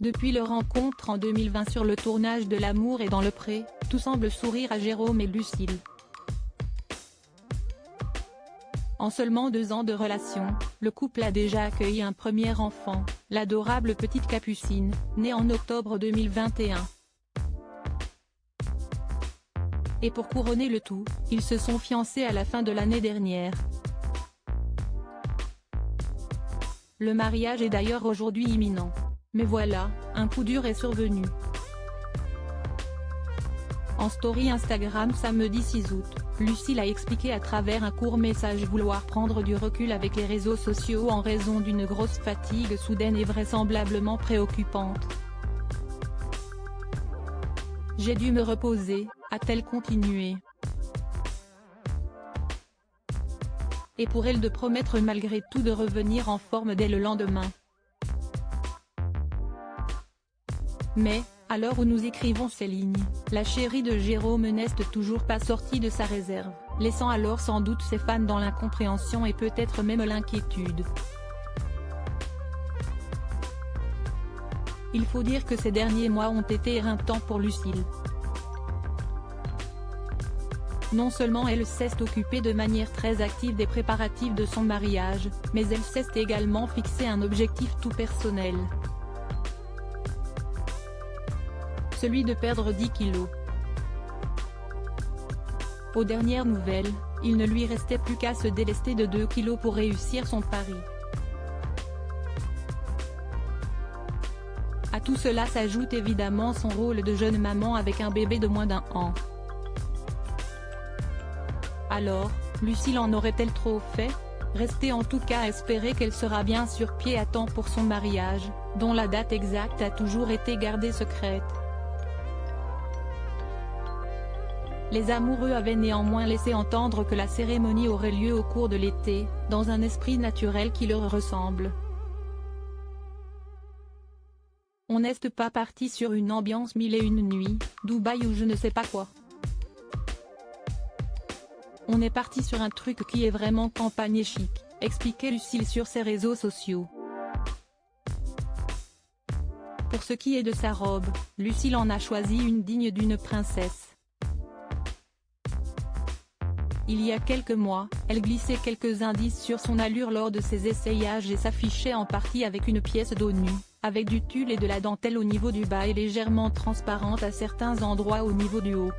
Depuis leur rencontre en 2020 sur le tournage de L'amour est dans le pré, tout semble sourire à Jérôme et Lucille. En seulement 2 ans de relation, le couple a déjà accueilli un premier enfant, l'adorable petite Capucine, née en octobre 2021. Et pour couronner le tout, ils se sont fiancés à la fin de l'année dernière. Le mariage est d'ailleurs aujourd'hui imminent. Mais voilà, un coup dur est survenu. En story Instagram samedi 6 août, Lucille a expliqué à travers un court message vouloir prendre du recul avec les réseaux sociaux en raison d'une grosse fatigue soudaine et vraisemblablement préoccupante. J'ai dû me reposer, a-t-elle continué. Et pour elle de promettre malgré tout de revenir en forme dès le lendemain. Mais, à l'heure où nous écrivons ces lignes, la chérie de Jérôme n'est toujours pas sortie de sa réserve, laissant alors sans doute ses fans dans l'incompréhension et peut-être même l'inquiétude. Il faut dire que ces derniers mois ont été éreintants pour Lucille. Non seulement elle s'est occupée de manière très active des préparatifs de son mariage, mais elle s'est également fixé un objectif tout personnel. Celui de perdre 10 kilos. Aux dernières nouvelles, il ne lui restait plus qu'à se délester de 2 kilos pour réussir son pari. À tout cela s'ajoute évidemment son rôle de jeune maman avec un bébé de moins d'1 an. Alors, Lucille en aurait-elle trop fait? Restez en tout cas à espérer qu'elle sera bien sur pied à temps pour son mariage, dont la date exacte a toujours été gardée secrète. Les amoureux avaient néanmoins laissé entendre que la cérémonie aurait lieu au cours de l'été, dans un esprit naturel qui leur ressemble. On n'est pas parti sur une ambiance 1001 nuits, Dubaï ou je ne sais pas quoi. On est parti sur un truc qui est vraiment campagne et chic, expliquait Lucille sur ses réseaux sociaux. Pour ce qui est de sa robe, Lucille en a choisi une digne d'une princesse. Il y a quelques mois, elle glissait quelques indices sur son allure lors de ses essayages et s'affichait en partie avec une pièce dos nue, avec du tulle et de la dentelle au niveau du bas et légèrement transparente à certains endroits au niveau du haut.